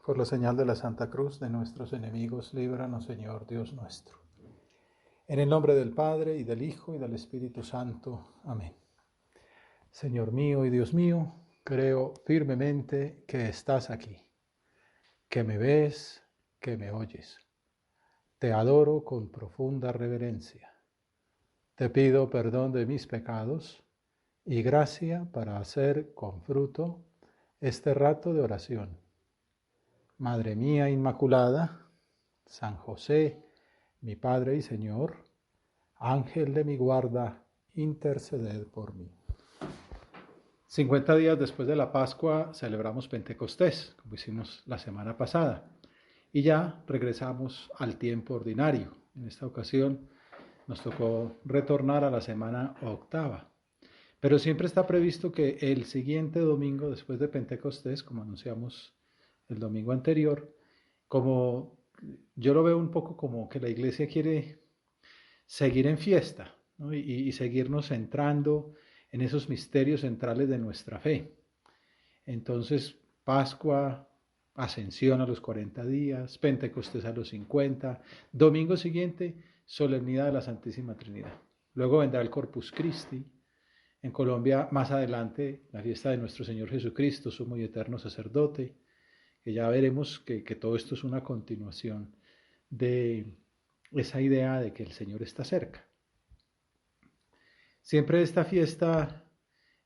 Por la señal de la Santa Cruz de nuestros enemigos, líbranos, Señor Dios nuestro. En el nombre del Padre, y del Hijo, y del Espíritu Santo. Amén. Señor mío y Dios mío, creo firmemente que estás aquí, que me ves, que me oyes. Te adoro con profunda reverencia. Te pido perdón de mis pecados y gracia para hacer con fruto este rato de oración. Madre mía Inmaculada, San José, mi Padre y Señor, Ángel de mi guarda, interceded por mí. 50 días después de la Pascua celebramos Pentecostés, como hicimos la semana pasada, y ya regresamos al tiempo ordinario. En esta ocasión nos tocó retornar a la semana octava, pero siempre está previsto que el siguiente domingo después de Pentecostés, como anunciamos el domingo anterior, como yo lo veo un poco como que la iglesia quiere seguir en fiesta, ¿no? y seguirnos centrando en esos misterios centrales de nuestra fe. Entonces, Pascua, Ascensión a los 40 días, Pentecostés a los 50, domingo siguiente, solemnidad de la Santísima Trinidad. Luego vendrá el Corpus Christi. En Colombia, más adelante, la fiesta de nuestro Señor Jesucristo, sumo y eterno sacerdote, que ya veremos que todo esto es una continuación de esa idea de que el Señor está cerca. Siempre esta fiesta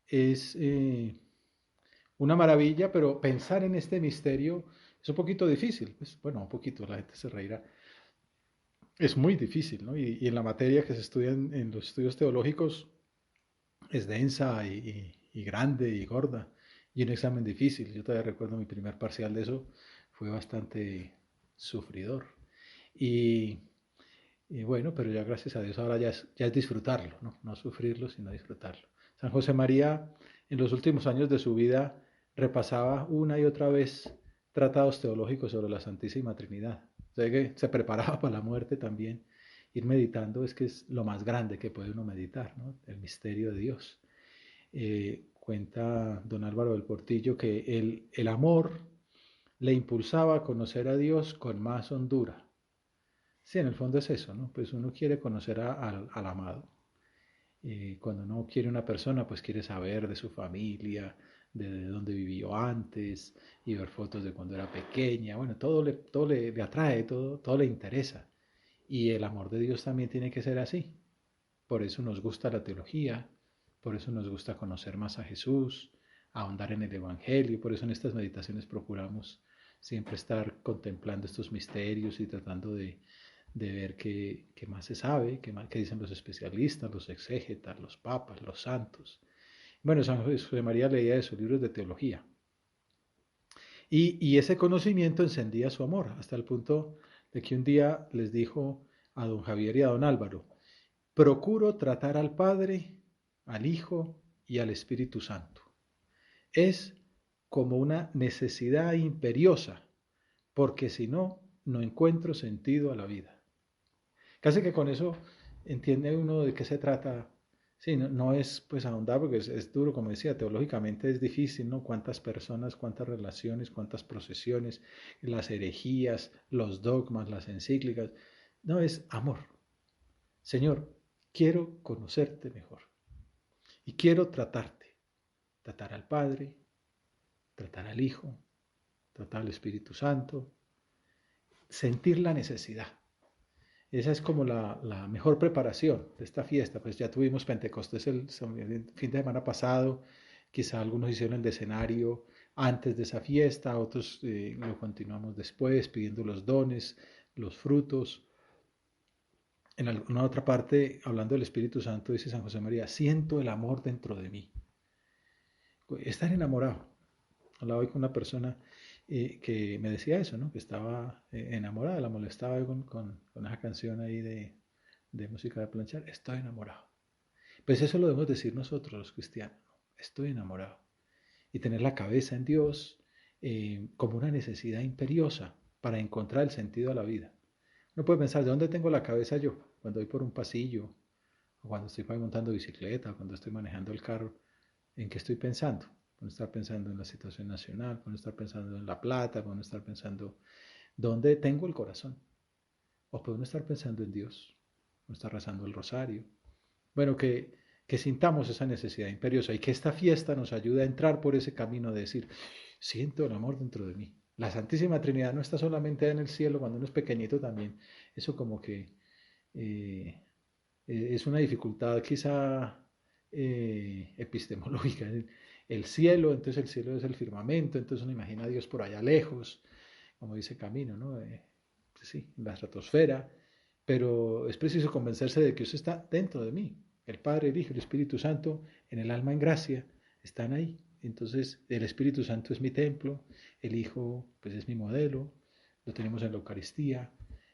es una maravilla, pero pensar en este misterio es un poquito difícil. Pues, bueno, un poquito, la gente se reirá. Es muy difícil, ¿no? Y en la materia que se estudia en los estudios teológicos es densa y grande y gorda. Y un examen difícil. Yo todavía recuerdo mi primer parcial de eso, fue bastante sufridor. Y, y bueno, pero ya gracias a Dios ahora ya es disfrutarlo, ¿no? No sufrirlo, sino disfrutarlo. San José María en los últimos años de su vida repasaba una y otra vez tratados teológicos sobre la Santísima Trinidad. O sea que se preparaba para la muerte también. Ir meditando es que es lo más grande que puede uno meditar, ¿no? El misterio de Dios. Cuenta don Álvaro del Portillo que el amor le impulsaba a conocer a Dios con más hondura. Sí, en el fondo es eso, ¿no? Pues uno quiere conocer al amado. Cuando uno quiere una persona, pues quiere saber de su familia, de dónde vivió antes, y ver fotos de cuando era pequeña. Bueno, todo le atrae, todo le interesa. Y el amor de Dios también tiene que ser así. Por eso nos gusta la teología, por eso nos gusta conocer más a Jesús, ahondar en el Evangelio, por eso en estas meditaciones procuramos siempre estar contemplando estos misterios y tratando de ver qué más se sabe, qué dicen los especialistas, los exégetas, los papas, los santos. Bueno, San José María leía de sus libros de teología. Y ese conocimiento encendía su amor, hasta el punto de que un día les dijo a don Javier y a don Álvaro: procuro tratar al Padre, al Hijo y al Espíritu Santo. Es como una necesidad imperiosa, porque si no, no encuentro sentido a la vida. Casi que con eso entiende uno de qué se trata. Sí, no es pues ahondar porque es duro, como decía, teológicamente es difícil, ¿no? Cuántas personas, cuántas relaciones, cuántas procesiones, las herejías, los dogmas, las encíclicas. No, es amor. Señor, quiero conocerte mejor y quiero tratarte. Tratar al Padre, tratar al Hijo, tratar al Espíritu Santo, sentir la necesidad. Esa es como la mejor preparación de esta fiesta. Pues ya tuvimos Pentecostés el fin de semana pasado, quizá algunos hicieron el decenario antes de esa fiesta, otros lo continuamos después pidiendo los dones, los frutos. En alguna otra parte, hablando del Espíritu Santo, dice San José María: siento el amor dentro de mí. Estar enamorado. Hablaba hoy con una persona que me decía eso, ¿no? Que estaba enamorada, la molestaba con esa canción ahí de música de planchar. Estoy enamorado. Pues eso lo debemos decir nosotros los cristianos, ¿no? Estoy enamorado. Y tener la cabeza en Dios como una necesidad imperiosa para encontrar el sentido a la vida. Uno puede pensar: ¿de dónde tengo la cabeza yo? Cuando voy por un pasillo, o cuando estoy montando bicicleta, o cuando estoy manejando el carro. ¿En qué estoy pensando? puede no estar pensando en la situación nacional, puede no estar pensando en la plata, puede no estar pensando dónde tengo el corazón, o puede no estar pensando en Dios, puede estar rezando el rosario. Bueno, que sintamos esa necesidad imperiosa y que esta fiesta nos ayude a entrar por ese camino de decir, siento el amor dentro de mí. La Santísima Trinidad no está solamente en el cielo, cuando uno es pequeñito también. Eso como que eh, es una dificultad quizá epistemológica. El cielo, entonces el cielo es el firmamento, entonces uno imagina a Dios por allá lejos, como dice Camino, ¿no? Sí, la estratosfera, pero es preciso convencerse de que Dios está dentro de mí. El Padre, el Hijo, el Espíritu Santo, en el alma en gracia, están ahí. Entonces, el Espíritu Santo es mi templo, el Hijo, pues es mi modelo, lo tenemos en la Eucaristía,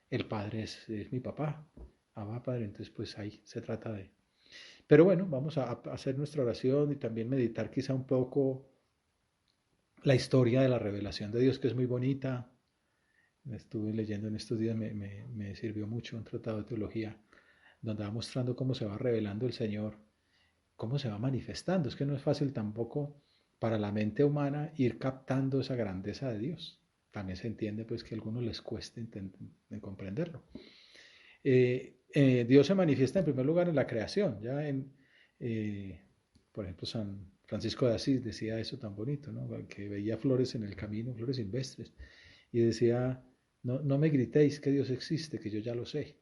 el Padre es mi papá, Abba Padre, entonces pues ahí se trata de... Pero bueno, vamos a hacer nuestra oración y también meditar quizá un poco la historia de la revelación de Dios, que es muy bonita. Estuve leyendo en estos días, me sirvió mucho un tratado de teología, donde va mostrando cómo se va revelando el Señor, cómo se va manifestando. Es que no es fácil tampoco para la mente humana ir captando esa grandeza de Dios. También se entiende pues que a algunos les cueste comprenderlo. Dios se manifiesta en primer lugar en la creación. Eh, por ejemplo, San Francisco de Asís decía eso tan bonito, ¿no? Que veía flores en el camino, flores silvestres, y decía, no, no me gritéis que Dios existe, que yo ya lo sé.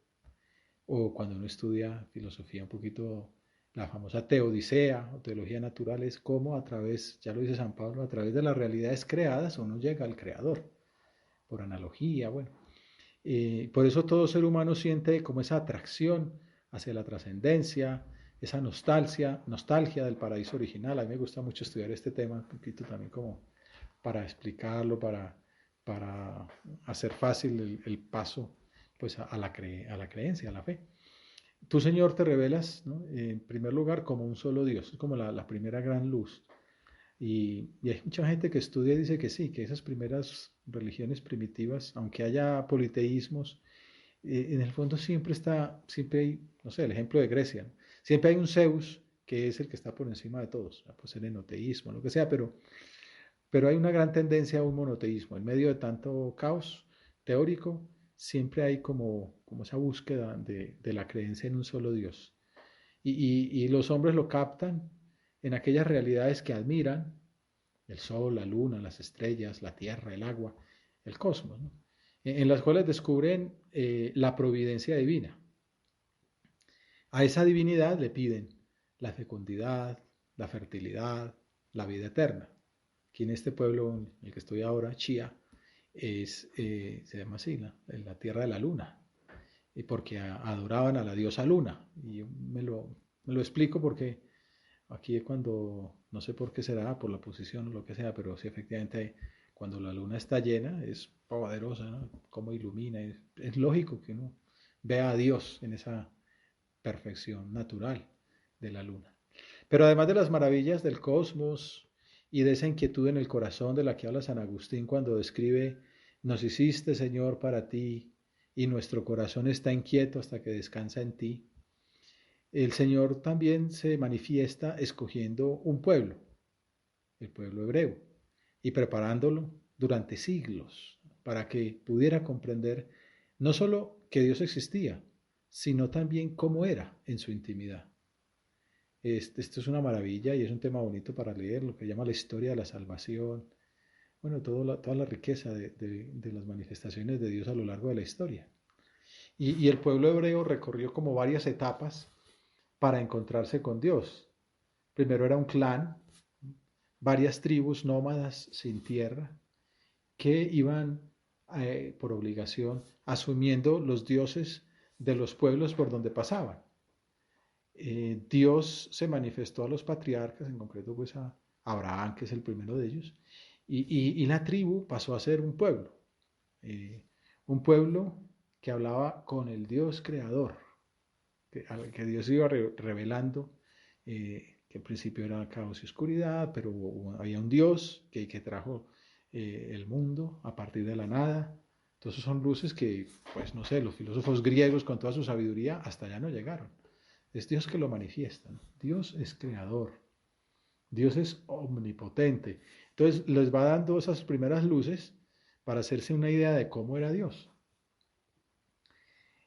O cuando uno estudia filosofía un poquito, la famosa teodicea o teología natural es cómo a través, ya lo dice San Pablo, a través de las realidades creadas uno llega al Creador, por analogía, bueno. Por eso todo ser humano siente como esa atracción hacia la trascendencia, esa nostalgia del paraíso original. A mí me gusta mucho estudiar este tema, un poquito también como para explicarlo, para hacer fácil el paso pues, a la creencia, a la fe. Tú, Señor, te revelas, ¿no? En primer lugar como un solo Dios, es como la primera gran luz. Y hay mucha gente que estudia y dice que sí, que esas primeras religiones primitivas, aunque haya politeísmos, en el fondo siempre hay, no sé, el ejemplo de Grecia, ¿no? Siempre hay un Zeus que es el que está por encima de todos, pues el enoteísmo, lo que sea, pero hay una gran tendencia a un monoteísmo. En medio de tanto caos teórico, siempre hay como esa búsqueda de la creencia en un solo Dios. Y los hombres lo captan en aquellas realidades que admiran, el sol, la luna, las estrellas, la tierra, el agua, el cosmos, ¿no? En las cuales descubren la providencia divina. A esa divinidad le piden la fecundidad, la fertilidad, la vida eterna. Aquí en este pueblo en el que estoy ahora, Chía, se llama así, la tierra de la luna, y porque adoraban a la diosa luna. Y yo me lo explico porque aquí cuando, no sé por qué será, por la posición o lo que sea, pero sí efectivamente cuando la luna está llena es poderosa, ¿no? Cómo ilumina, es lógico que uno vea a Dios en esa perfección natural de la luna. Pero además de las maravillas del cosmos y de esa inquietud en el corazón de la que habla San Agustín cuando describe, nos hiciste, Señor, para ti, y nuestro corazón está inquieto hasta que descansa en ti, el Señor también se manifiesta escogiendo un pueblo, el pueblo hebreo, y preparándolo durante siglos para que pudiera comprender no solo que Dios existía, sino también cómo era en su intimidad. Esto es una maravilla y es un tema bonito para leer, lo que llama la historia de la salvación, bueno, toda la riqueza de las manifestaciones de Dios a lo largo de la historia. Y el pueblo hebreo recorrió como varias etapas para encontrarse con Dios. Primero era un clan, varias tribus nómadas sin tierra, que iban por obligación asumiendo los dioses de los pueblos por donde pasaban. Dios se manifestó a los patriarcas, en concreto pues a Abraham, que es el primero de ellos, y la tribu pasó a ser eh, un pueblo que hablaba con el Dios creador, que Dios iba revelando, que al principio era caos y oscuridad, pero había un Dios que trajo el mundo a partir de la nada. Entonces son luces que, pues no sé, los filósofos griegos con toda su sabiduría hasta allá no llegaron. Es Dios que lo manifiesta, ¿no? Dios es creador. Dios es omnipotente. Entonces les va dando esas primeras luces para hacerse una idea de cómo era Dios.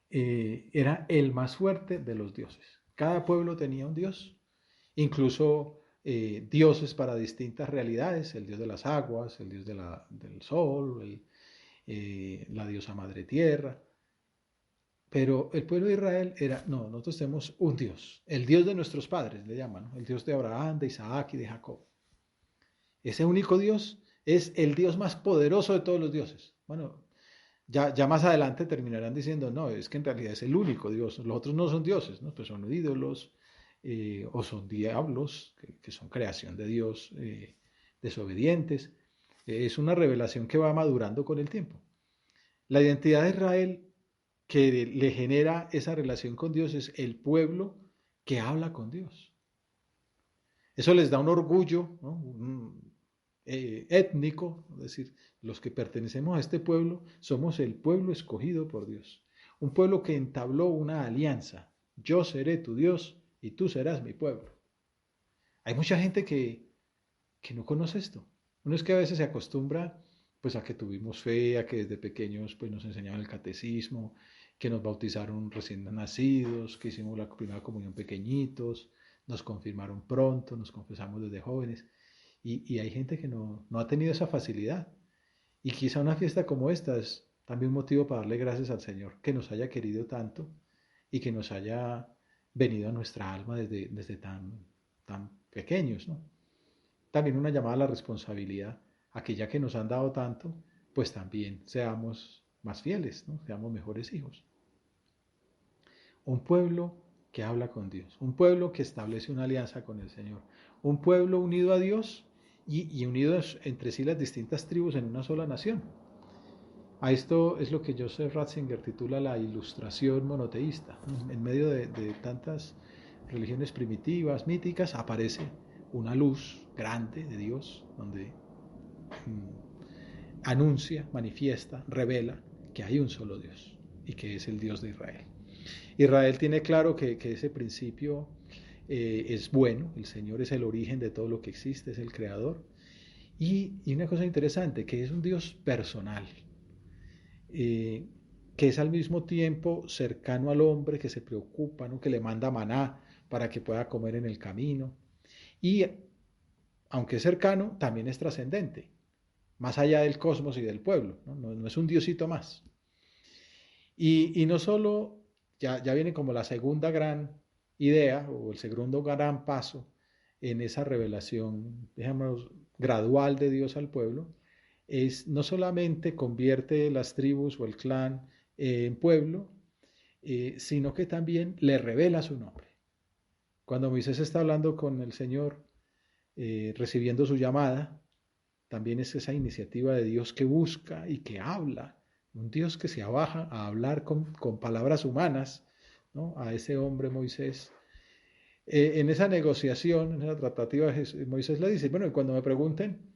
Era el más fuerte de los dioses. Cada pueblo tenía un dios, incluso dioses para distintas realidades, el dios de las aguas, el dios del sol, la diosa madre tierra. Pero el pueblo de Israel era, no, nosotros tenemos un Dios, el Dios de nuestros padres, le llaman, ¿no? El Dios de Abraham, de Isaac y de Jacob. Ese único Dios es el Dios más poderoso de todos los dioses. Bueno, ya más adelante terminarán diciendo, no, es que en realidad es el único Dios, los otros no son dioses, ¿no? Pues son ídolos o son diablos, que son creación de Dios, desobedientes. Es una revelación que va madurando con el tiempo. La identidad de Israel que le genera esa relación con Dios es el pueblo que habla con Dios. Eso les da un orgullo, ¿no? Étnico, es decir, los que pertenecemos a este pueblo somos el pueblo escogido por Dios. Un pueblo que entabló una alianza. Yo seré tu Dios y tú serás mi pueblo. Hay mucha gente que no conoce esto. Uno es que a veces se acostumbra pues a que tuvimos fe, a que desde pequeños pues nos enseñaban el catecismo, que nos bautizaron recién nacidos, que hicimos la primera comunión pequeñitos, nos confirmaron pronto, nos confesamos desde jóvenes. Y hay gente que no ha tenido esa facilidad. Y quizá una fiesta como esta es también un motivo para darle gracias al Señor, que nos haya querido tanto y que nos haya venido a nuestra alma desde tan pequeños, ¿no? También una llamada a la responsabilidad, a que ya que nos han dado tanto, pues también seamos más fieles, ¿no? Seamos mejores hijos. Un pueblo que habla con Dios, un pueblo que establece una alianza con el Señor, un pueblo unido a Dios y unidos entre sí las distintas tribus en una sola nación. A esto es lo que Joseph Ratzinger titula la ilustración monoteísta. En medio de tantas religiones primitivas, míticas, aparece una luz grande de Dios donde anuncia, manifiesta, revela que hay un solo Dios y que es el Dios de Israel. Israel tiene claro que ese principio es bueno, el Señor es el origen de todo lo que existe, es el creador. Y una cosa interesante, que es un Dios personal, que es al mismo tiempo cercano al hombre, que se preocupa, ¿no? Que le manda maná para que pueda comer en el camino. Y aunque es cercano, también es trascendente, más allá del cosmos y del pueblo, no es un diosito más. Y no solo, ya viene como la segunda gran idea o el segundo gran paso en esa revelación, digamos, gradual de Dios al pueblo, es no solamente convierte las tribus o el clan en pueblo, sino que también le revela su nombre. Cuando Moisés está hablando con el Señor, recibiendo su llamada, también es esa iniciativa de Dios que busca y que habla, un Dios que se abaja a hablar con palabras humanas, ¿no? A ese hombre Moisés. En esa negociación, en esa tratativa, Moisés le dice, bueno, y cuando me pregunten,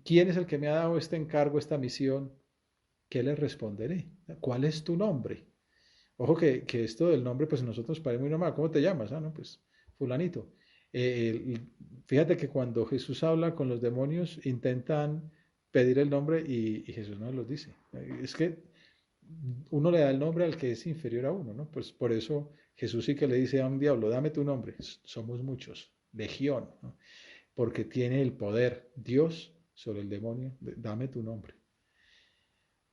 ¿quién es el que me ha dado este encargo, esta misión? ¿Qué les responderé? ¿Cuál es tu nombre? Ojo que esto del nombre, pues nosotros parece muy normal. ¿Cómo te llamas? Ah, no, pues fulanito. Fíjate que cuando Jesús habla con los demonios, intentan pedir el nombre y Jesús no los dice. Es que uno le da el nombre al que es inferior a uno, ¿no? Pues por eso Jesús sí que le dice a un diablo, dame tu nombre. Somos muchos, legión, ¿no? Porque tiene el poder Dios sobre el demonio, dame tu nombre.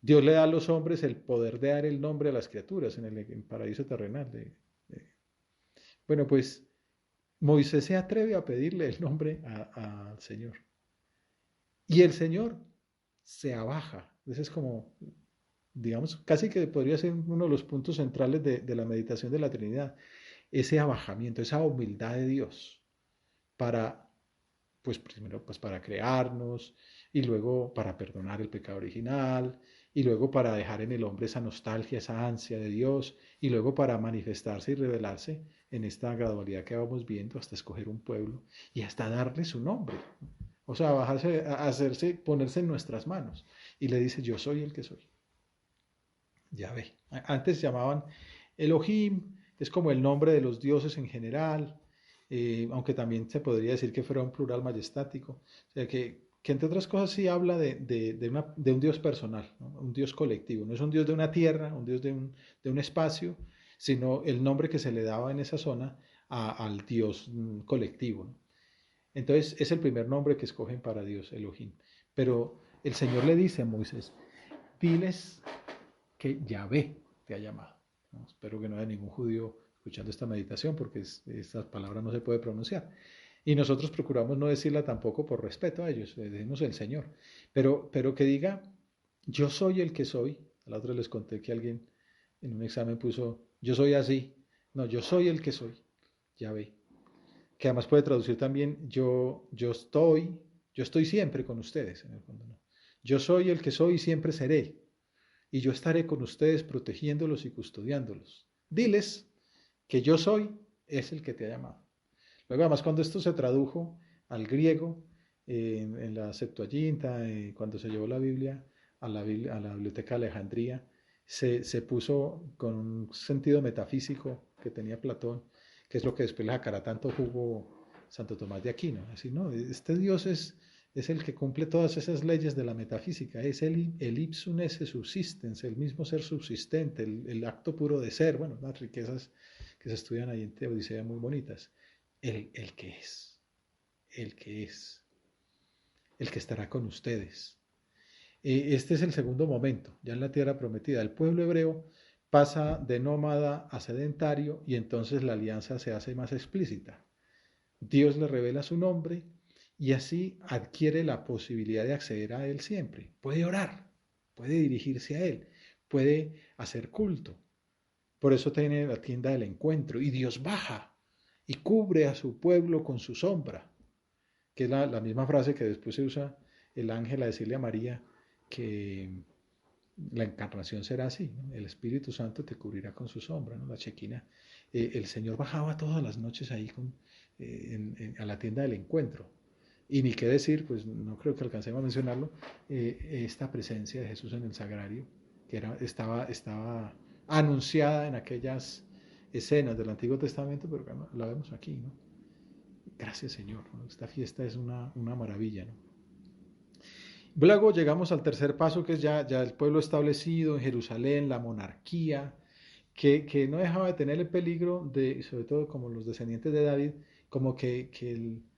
Dios le da a los hombres el poder de dar el nombre a las criaturas en el paraíso terrenal. Bueno, pues Moisés se atreve a pedirle el nombre al Señor. Y el Señor se abaja. Ese es como, digamos, casi que podría ser uno de los puntos centrales de la meditación de la Trinidad. Ese abajamiento, esa humildad de Dios para, pues primero, pues para crearnos y luego para perdonar el pecado original y luego para dejar en el hombre esa nostalgia, esa ansia de Dios y luego para manifestarse y revelarse en esta gradualidad que vamos viendo hasta escoger un pueblo y hasta darle su nombre. O sea, bajarse, hacerse, ponerse en nuestras manos. Y le dice, yo soy el que soy. Ya ve. Antes llamaban Elohim, es como el nombre de los dioses en general. aunque también se podría decir que fuera un plural majestático. O sea, que entre otras cosas sí habla de un Dios personal, ¿no? Un Dios colectivo. No es un Dios de una tierra, un Dios de un espacio, sino el nombre que se le daba en esa zona al Dios colectivo, ¿no? Entonces es el primer nombre que escogen para Dios, Elohim. Pero el Señor le dice a Moisés, diles que Yahvé te ha llamado, ¿no? Espero que no haya ningún judío escuchando esta meditación porque esta palabra no se puede pronunciar. Y nosotros procuramos no decirla tampoco por respeto a ellos, decimos el Señor. Pero que diga, yo soy el que soy. A la otra les conté que alguien en un examen puso, yo soy así. No, yo soy el que soy, Yahvé. Que además puede traducir también, yo estoy siempre con ustedes, en el fondo, ¿no? Yo soy el que soy y siempre seré y yo estaré con ustedes protegiéndolos y custodiándolos. Diles que yo soy es el que te ha llamado. Luego, además, cuando esto se tradujo al griego, en la Septuaginta, cuando se llevó la Biblia a la Biblioteca de Alejandría, se puso con un sentido metafísico que tenía Platón, que es lo que después le sacará tanto jugo Santo Tomás de Aquino. Así, ¿no? Este Dios es el que cumple todas esas leyes de la metafísica, es el ipsum esse subsistens, el mismo ser subsistente, el acto puro de ser, bueno, las riquezas que se estudian ahí en Teodicea muy bonitas, el que es, el que es, el que estará con ustedes. Este es el segundo momento, ya en la tierra prometida. El pueblo hebreo pasa de nómada a sedentario y entonces la alianza se hace más explícita. Dios le revela su nombre y así adquiere la posibilidad de acceder a Él siempre. Puede orar, puede dirigirse a Él, puede hacer culto. Por eso tiene la tienda del encuentro y Dios baja y cubre a su pueblo con su sombra, que es la misma frase que después se usa el ángel a decirle a María que la encarnación será así, ¿no? El Espíritu Santo te cubrirá con su sombra, ¿no? La chequina. El Señor bajaba todas las noches ahí a la tienda del encuentro. Y ni qué decir, pues no creo que alcancemos a mencionarlo, esta presencia de Jesús en el sagrario, que estaba anunciada en aquellas escenas del Antiguo Testamento, pero bueno, la vemos aquí, ¿no? Gracias Señor, ¿no? Esta fiesta es una maravilla, ¿no? Luego llegamos al tercer paso, que es ya el pueblo establecido en Jerusalén, la monarquía, que no dejaba de tener el peligro de, sobre todo como los descendientes de David, como que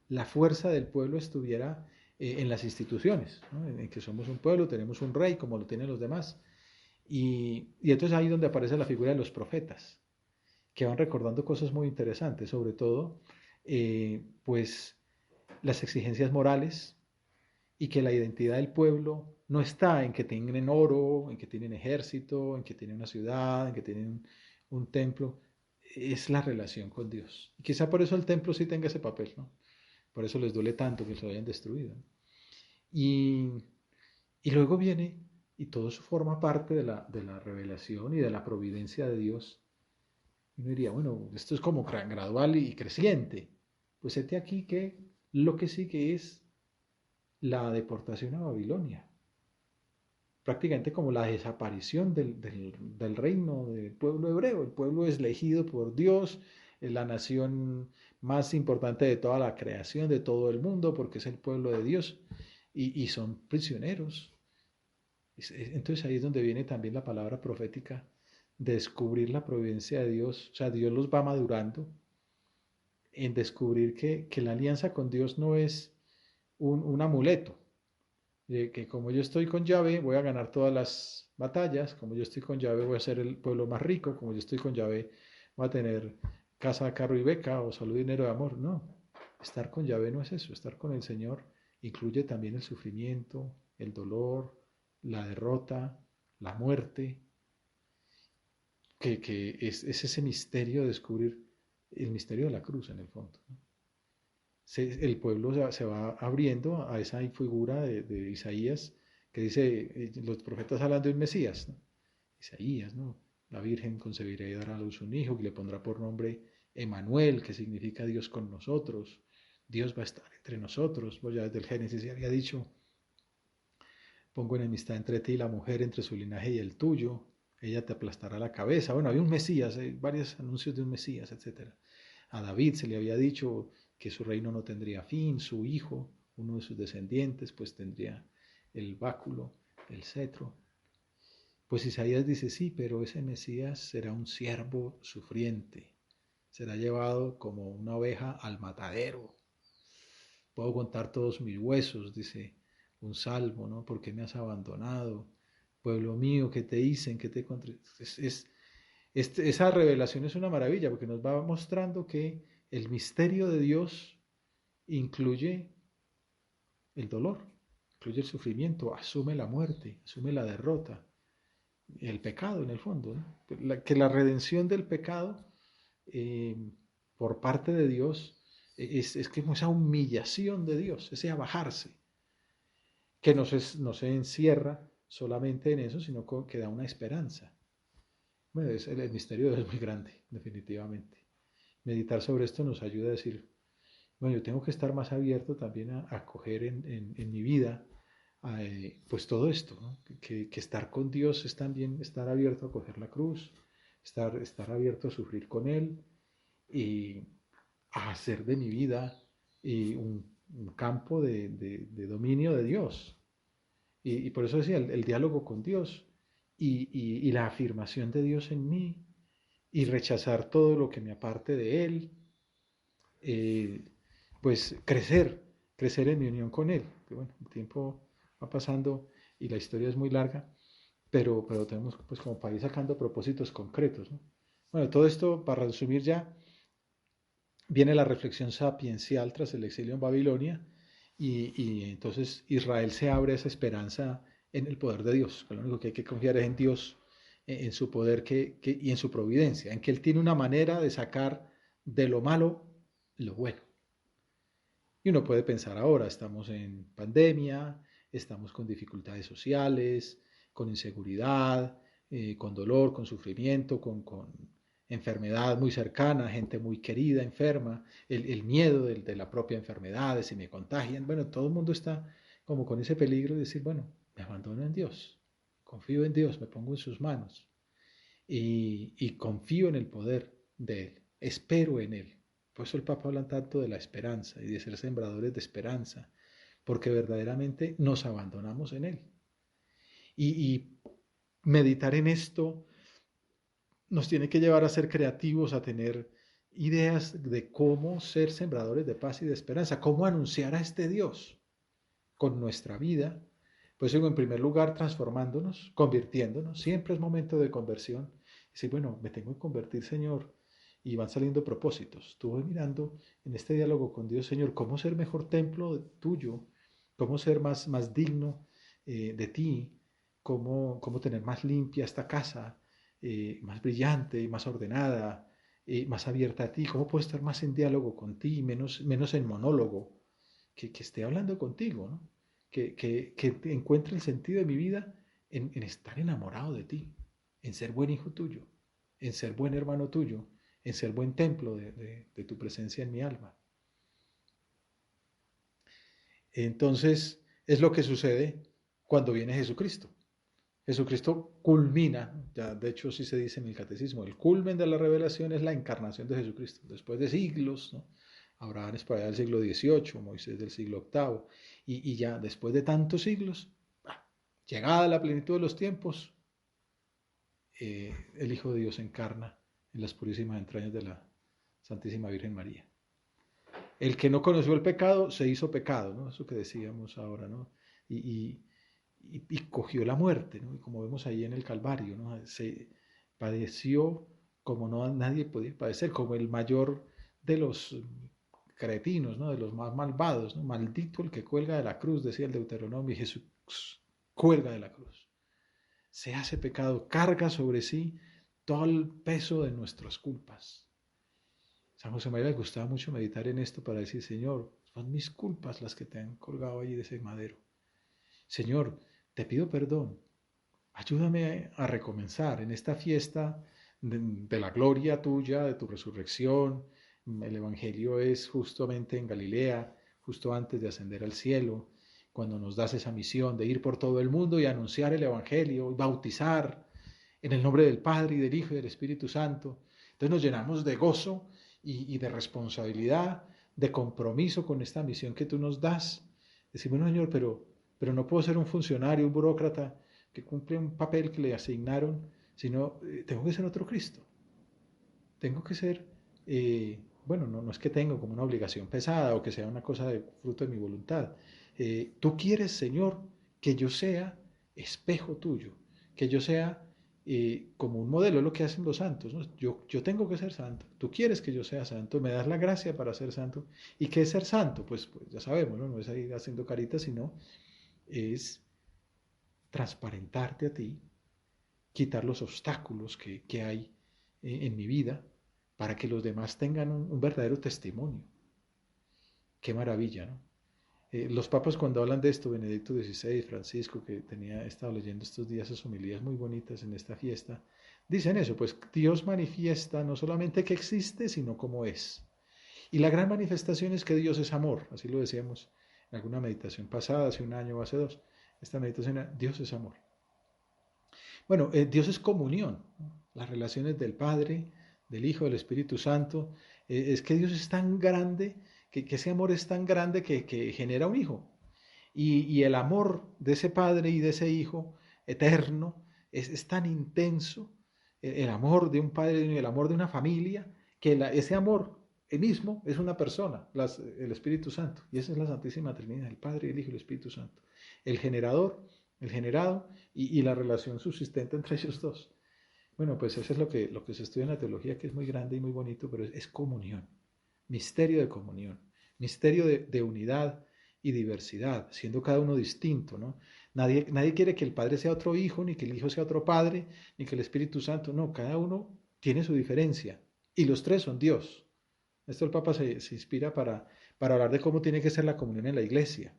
la fuerza del pueblo estuviera en las instituciones, ¿no? En que somos un pueblo, tenemos un rey como lo tienen los demás. Y entonces ahí es donde aparece la figura de los profetas, que van recordando cosas muy interesantes, sobre todo, pues las exigencias morales, y que la identidad del pueblo no está en que tienen oro, en que tienen ejército, en que tienen una ciudad, en que tienen un templo, es la relación con Dios. Y quizá por eso el templo sí tenga ese papel, ¿no? Por eso les duele tanto que se lo hayan destruido, ¿no? Y, y luego viene, y todo eso forma parte de la revelación y de la providencia de Dios. Y uno diría, bueno, esto es como gradual y creciente. Pues este aquí que lo que sí que es la deportación a Babilonia, prácticamente como la desaparición del reino del pueblo hebreo. El pueblo es elegido por Dios, es la nación más importante de toda la creación, de todo el mundo, porque es el pueblo de Dios, y son prisioneros. Entonces ahí es donde viene también la palabra profética de descubrir la providencia de Dios. O sea, Dios los va madurando en descubrir que la alianza con Dios no es un amuleto, de que como yo estoy con Yahvé voy a ganar todas las batallas, como yo estoy con Yahvé voy a ser el pueblo más rico, como yo estoy con Yahvé voy a tener casa, carro y beca o salud, dinero y amor. No, estar con Yahvé no es eso, estar con el Señor incluye también el sufrimiento, el dolor, la derrota, la muerte, que es ese misterio de descubrir el misterio de la cruz en el fondo, ¿no? El pueblo se va abriendo a esa figura de Isaías que dice, los profetas hablan de un Mesías, ¿no? Isaías, ¿no? La Virgen concebirá y dará a luz un hijo que le pondrá por nombre Emanuel, que significa Dios con nosotros. Dios va a estar entre nosotros. Pues ya desde el Génesis ya había dicho, pongo enemistad entre ti y la mujer, entre su linaje y el tuyo. Ella te aplastará la cabeza. Bueno, había un Mesías, varios anuncios de un Mesías, etcétera. A David se le había dicho que su reino no tendría fin, su hijo, uno de sus descendientes, pues tendría el báculo, el cetro. Pues Isaías dice, sí, pero ese Mesías será un siervo sufriente, será llevado como una oveja al matadero. Puedo contar todos mis huesos, dice un salmo, ¿no? ¿Por qué me has abandonado? Pueblo mío, ¿qué te hice? ¿Qué te encontré? Esa revelación es una maravilla porque nos va mostrando que el misterio de Dios incluye el dolor, incluye el sufrimiento, asume la muerte, asume la derrota, el pecado en el fondo, ¿no? Que la redención del pecado eh, por parte de Dios es como esa humillación de Dios, ese abajarse, que no se encierra solamente en eso, sino que da una esperanza. Bueno, el misterio de Dios es muy grande, definitivamente. Meditar sobre esto nos ayuda a decir, bueno, yo tengo que estar más abierto también a acoger en mi vida pues todo esto, ¿no? Que estar con Dios es también estar abierto a coger la cruz, estar abierto a sufrir con Él y a hacer de mi vida un campo de dominio de Dios. Y por eso decía, el diálogo con Dios y la afirmación de Dios en mí y rechazar todo lo que me aparte de Él, eh, pues crecer en mi unión con Él. Que bueno, el tiempo va pasando y la historia es muy larga, pero tenemos pues como para ir sacando propósitos concretos, ¿no? Bueno, todo esto, para resumir ya, viene la reflexión sapiencial tras el exilio en Babilonia y entonces Israel se abre a esa esperanza en el poder de Dios, que lo único que hay que confiar es en Dios, en su poder y en su providencia, en que Él tiene una manera de sacar de lo malo lo bueno. Y uno puede pensar ahora, estamos en pandemia, estamos con dificultades sociales, con inseguridad, con dolor, con sufrimiento, con enfermedad muy cercana, gente muy querida, enferma, el miedo de la propia enfermedad, de si me contagian. Bueno, todo el mundo está como con ese peligro de decir, bueno, me abandono en Dios, confío en Dios, me pongo en sus manos y confío en el poder de Él, espero en Él. Por eso el Papa habla tanto de la esperanza y de ser sembradores de esperanza, porque verdaderamente nos abandonamos en Él. Y meditar en esto nos tiene que llevar a ser creativos, a tener ideas de cómo ser sembradores de paz y de esperanza, cómo anunciar a este Dios con nuestra vida. Pues digo, en primer lugar, transformándonos, convirtiéndonos. Siempre es momento de conversión. Decir, bueno, me tengo que convertir, Señor. Y van saliendo propósitos. Estuve mirando en este diálogo con Dios, Señor, cómo ser mejor templo tuyo, cómo ser más digno de ti, cómo tener más limpia esta casa, más brillante, más ordenada, más abierta a ti, cómo puedo estar más en diálogo con ti, menos en monólogo, que esté hablando contigo, ¿no? Que encuentre el sentido de mi vida en estar enamorado de ti, en ser buen hijo tuyo, en ser buen hermano tuyo, en ser buen templo de tu presencia en mi alma. Entonces, es lo que sucede cuando viene Jesucristo. Jesucristo culmina, ya de hecho sí se dice en el catecismo, el culmen de la revelación es la encarnación de Jesucristo. Después de siglos, ¿no? Abraham es para allá del siglo XVIII, Moisés del siglo VIII, y ya después de tantos siglos, llegada la plenitud de los tiempos, el Hijo de Dios se encarna en las purísimas entrañas de la Santísima Virgen María. El que no conoció el pecado se hizo pecado, ¿no? Eso que decíamos ahora, ¿no? Y cogió la muerte, ¿no? Y como vemos ahí en el Calvario, ¿no? Se padeció como no nadie podía padecer, como el mayor de los cretinos, ¿no? De los más malvados, ¿no? Maldito el que cuelga de la cruz, decía el Deuteronomio, y Jesús cuelga de la cruz. Se hace pecado, carga sobre sí todo el peso de nuestras culpas. San José María le gustaba mucho meditar en esto para decir, Señor, son mis culpas las que te han colgado allí de ese madero. Señor, te pido perdón. Ayúdame a recomenzar en esta fiesta de la gloria tuya, de tu resurrección. El Evangelio es justamente en Galilea, justo antes de ascender al cielo, cuando nos das esa misión de ir por todo el mundo y anunciar el Evangelio, y bautizar en el nombre del Padre y del Hijo y del Espíritu Santo. Entonces nos llenamos de gozo y de responsabilidad, de compromiso con esta misión que tú nos das. Decimos, bueno, Señor, pero no puedo ser un funcionario, un burócrata que cumple un papel que le asignaron, sino tengo que ser otro Cristo. Tengo que ser, bueno, no es que tengo como una obligación pesada o que sea una cosa de fruto de mi voluntad. Tú quieres, Señor, que yo sea espejo tuyo, que yo sea como un modelo, es lo que hacen los santos, ¿no? Yo tengo que ser santo, tú quieres que yo sea santo, me das la gracia para ser santo. ¿Y qué es ser santo? Pues ya sabemos, ¿no? No es ahí haciendo caritas, sino es transparentarte a ti, quitar los obstáculos que hay en mi vida para que los demás tengan un verdadero testimonio. Qué maravilla, ¿no? Los papas cuando hablan de esto, Benedicto XVI, Francisco, que he estado leyendo estos días sus homilías muy bonitas en esta fiesta, dicen eso, pues Dios manifiesta no solamente que existe, sino cómo es. Y la gran manifestación es que Dios es amor, así lo decíamos en alguna meditación pasada, hace un año o hace dos. Esta meditación, Dios es amor. Bueno, Dios es comunión, ¿no? Las relaciones del Padre, del Hijo, del Espíritu Santo. Es que Dios es tan grande, que ese amor es tan grande que genera un hijo. Y el amor de ese Padre y de ese Hijo eterno es tan intenso, el amor de un Padre y el amor de una familia, que ese amor mismo es una persona, el Espíritu Santo. Y esa es la Santísima Trinidad, el Padre, el Hijo y el Espíritu Santo. El generador, el generado y la relación subsistente entre ellos dos. Bueno, pues eso es lo que se estudia en la teología, que es muy grande y muy bonito, pero es comunión, misterio de comunión, misterio de unidad y diversidad, siendo cada uno distinto, ¿no? Nadie quiere que el Padre sea otro hijo, ni que el Hijo sea otro Padre, ni que el Espíritu Santo, no, cada uno tiene su diferencia, y los tres son Dios. Esto el Papa se inspira para hablar de cómo tiene que ser la comunión en la iglesia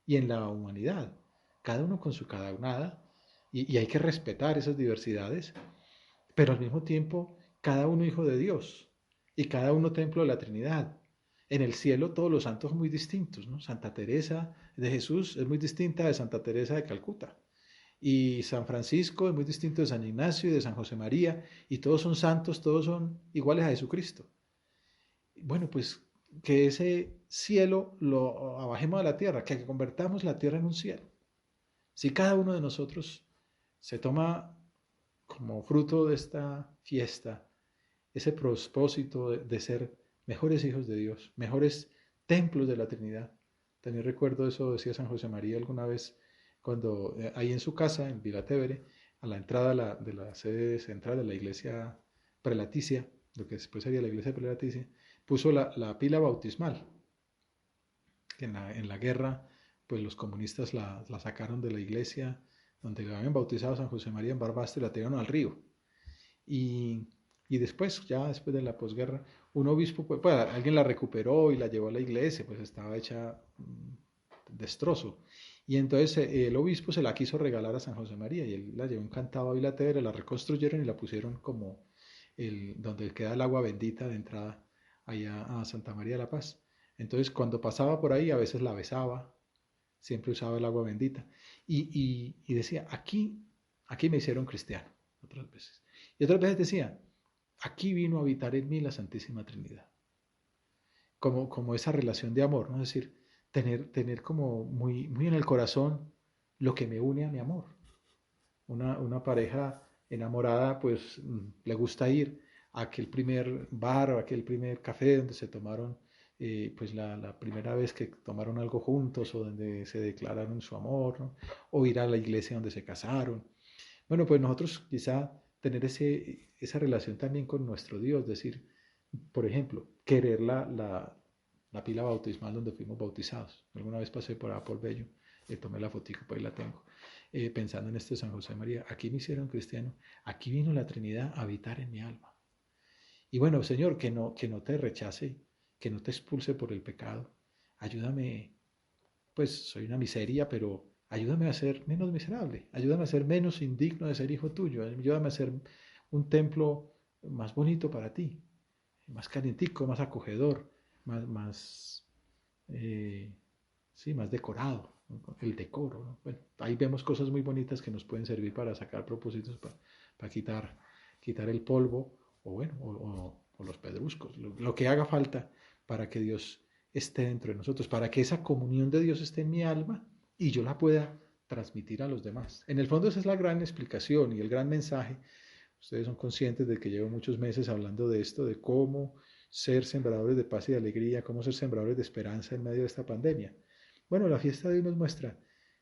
y en la humanidad, cada uno con su cada unada, y hay que respetar esas diversidades, pero al mismo tiempo cada uno hijo de Dios y cada uno templo de la Trinidad. En el cielo todos los santos son muy distintos, ¿no? Santa Teresa de Jesús es muy distinta de Santa Teresa de Calcuta. Y San Francisco es muy distinto de San Ignacio y de San José María. Y todos son santos, todos son iguales a Jesucristo. Bueno, pues que ese cielo lo abajemos a la tierra, que convertamos la tierra en un cielo. Si cada uno de nosotros se toma como fruto de esta fiesta ese propósito de ser mejores hijos de Dios, mejores templos de la Trinidad. También recuerdo eso, decía San José María alguna vez, cuando ahí en su casa, en Vilatevere, a la entrada de la sede central de la iglesia prelaticia, lo que después sería la iglesia prelaticia, puso la pila bautismal, que en la guerra, pues los comunistas la sacaron de la iglesia donde habían bautizado a San José María en Barbastro y la tiraron al río. Y, y después, ya después de la posguerra, un obispo, pues, alguien la recuperó y la llevó a la iglesia, pues estaba hecha destrozo. Y entonces el obispo se la quiso regalar a San José María y él la llevó encantada a Vilatevere, la reconstruyeron y la pusieron como donde queda el agua bendita de entrada allá a Santa María de la Paz. Entonces cuando pasaba por ahí a veces la besaba, siempre usaba el agua bendita y decía, aquí me hicieron cristiano, otras veces. Y otras veces decía, aquí vino a habitar en mí la Santísima Trinidad. Como esa relación de amor, ¿no? Es decir, tener como muy en el corazón lo que me une a mi amor. Una pareja enamorada, pues le gusta ir a aquel primer bar o aquel primer café donde se tomaron, pues la primera vez que tomaron algo juntos o donde se declararon su amor, ¿no? O ir a la iglesia donde se casaron. Bueno, pues nosotros quizá tener esa relación también con nuestro Dios, decir, por ejemplo, querer la pila bautismal donde fuimos bautizados. Alguna vez pasé por Bello, tomé la fotico, pues ahí la tengo, pensando en este San José María. Aquí me hicieron cristiano, aquí vino la Trinidad a habitar en mi alma. Y bueno, Señor, que no te rechace, que no te expulse por el pecado. Ayúdame, pues soy una miseria, pero ayúdame a ser menos miserable, ayúdame a ser menos indigno de ser hijo tuyo, ayúdame a ser un templo más bonito para ti, más calientico, más acogedor, más sí, más decorado, ¿no? El decoro, ¿no? Bueno, ahí vemos cosas muy bonitas que nos pueden servir para sacar propósitos, para quitar el polvo, o bueno, o los pedruscos, lo que haga falta para que Dios esté dentro de nosotros, para que esa comunión de Dios esté en mi alma y yo la pueda transmitir a los demás. En el fondo esa es la gran explicación y el gran mensaje. Ustedes son conscientes de que llevo muchos meses hablando de esto, de cómo ser sembradores de paz y de alegría, cómo ser sembradores de esperanza en medio de esta pandemia. Bueno, la fiesta de hoy nos muestra,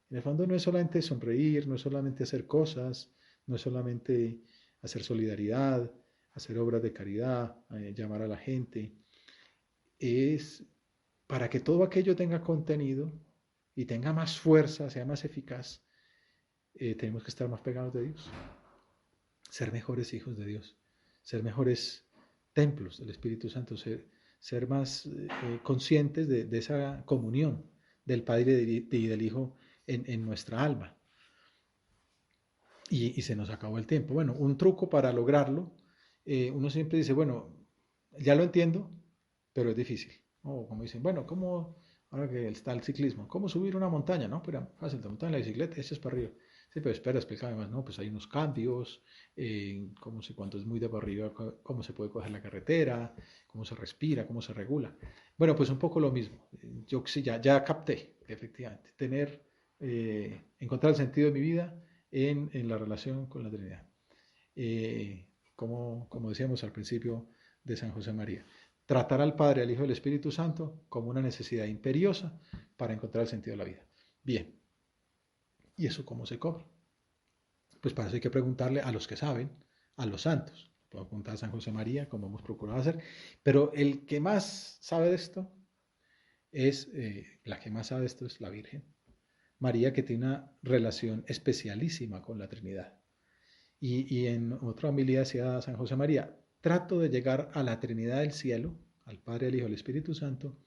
en el fondo no es solamente sonreír, no es solamente hacer cosas, no es solamente hacer solidaridad, hacer obras de caridad, llamar a la gente, es para que todo aquello tenga contenido y tenga más fuerza, sea más eficaz, tenemos que estar más pegados de Dios, ser mejores hijos de Dios, ser mejores templos del Espíritu Santo, ser más conscientes de esa comunión del Padre y del Hijo en nuestra alma. Y se nos acabó el tiempo. Bueno, un truco para lograrlo, uno siempre dice, bueno, ya lo entiendo, pero es difícil. O como dicen, bueno, ¿cómo, ahora que está el ciclismo, cómo subir una montaña? No, pero fácil, te montas en la bicicleta y echas para arriba. Sí, pero espera, explícame más, ¿no? Pues hay unos cambios, cómo se, cuando es muy de para arriba, cómo se puede coger la carretera, cómo se respira, cómo se regula. Bueno, pues un poco lo mismo. Yo sí, ya capté, efectivamente, encontrar el sentido de mi vida en la relación con la Trinidad. Como decíamos al principio de San José María, tratar al Padre, al Hijo y al Espíritu Santo como una necesidad imperiosa para encontrar el sentido de la vida. Bien, ¿y eso cómo se come? Pues para eso hay que preguntarle a los que saben, a los santos. Puedo preguntar a San José María, como hemos procurado hacer, pero el que más sabe de esto la que más sabe de esto es la Virgen María, que tiene una relación especialísima con la Trinidad. Y en otra homilía decía San José María, trato de llegar a la Trinidad del cielo, al Padre, al Hijo, al Espíritu Santo,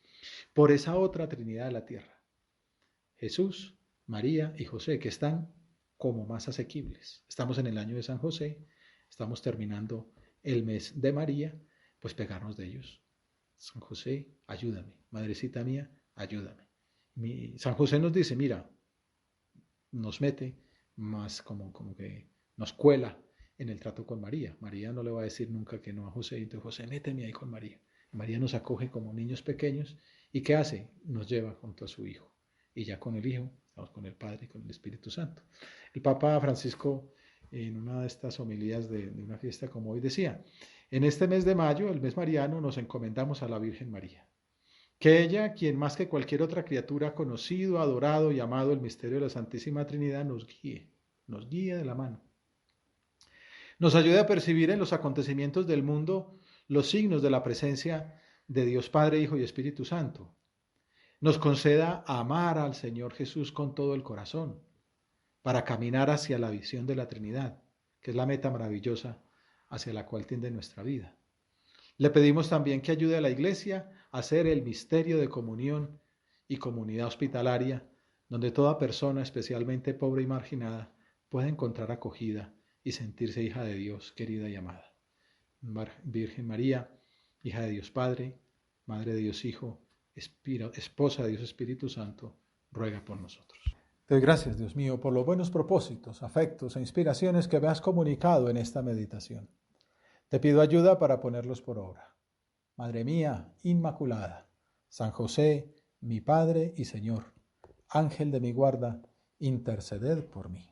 por esa otra Trinidad de la tierra. Jesús, María y José, que están como más asequibles. Estamos en el año de San José, estamos terminando el mes de María, pues pegarnos de ellos. San José, ayúdame. Madrecita mía, ayúdame. San José nos dice, mira, nos mete más como que nos cuela en el trato con María. María no le va a decir nunca que no a José, entonces José, méteme ahí con María. María nos acoge como niños pequeños y ¿qué hace? Nos lleva junto a su Hijo. Y ya con el Hijo, estamos con el Padre y con el Espíritu Santo. El Papa Francisco, en una de estas homilías de una fiesta como hoy, decía, en este mes de mayo, el mes mariano, nos encomendamos a la Virgen María. Que ella, quien más que cualquier otra criatura ha conocido, adorado y amado el misterio de la Santísima Trinidad, nos guíe de la mano. Nos ayude a percibir en los acontecimientos del mundo los signos de la presencia de Dios Padre, Hijo y Espíritu Santo. Nos conceda amar al Señor Jesús con todo el corazón, para caminar hacia la visión de la Trinidad, que es la meta maravillosa hacia la cual tiende nuestra vida. Le pedimos también que ayude a la Iglesia a hacer el misterio de comunión y comunidad hospitalaria, donde toda persona, especialmente pobre y marginada, pueda encontrar acogida y sentirse hija de Dios, querida y amada. Virgen María, hija de Dios Padre, Madre de Dios Hijo, esposa de Dios Espíritu Santo, ruega por nosotros. Te doy gracias, Dios mío, por los buenos propósitos, afectos e inspiraciones que me has comunicado en esta meditación. Te pido ayuda para ponerlos por obra. Madre mía, Inmaculada, San José, mi Padre y Señor, Ángel de mi guarda, interceded por mí.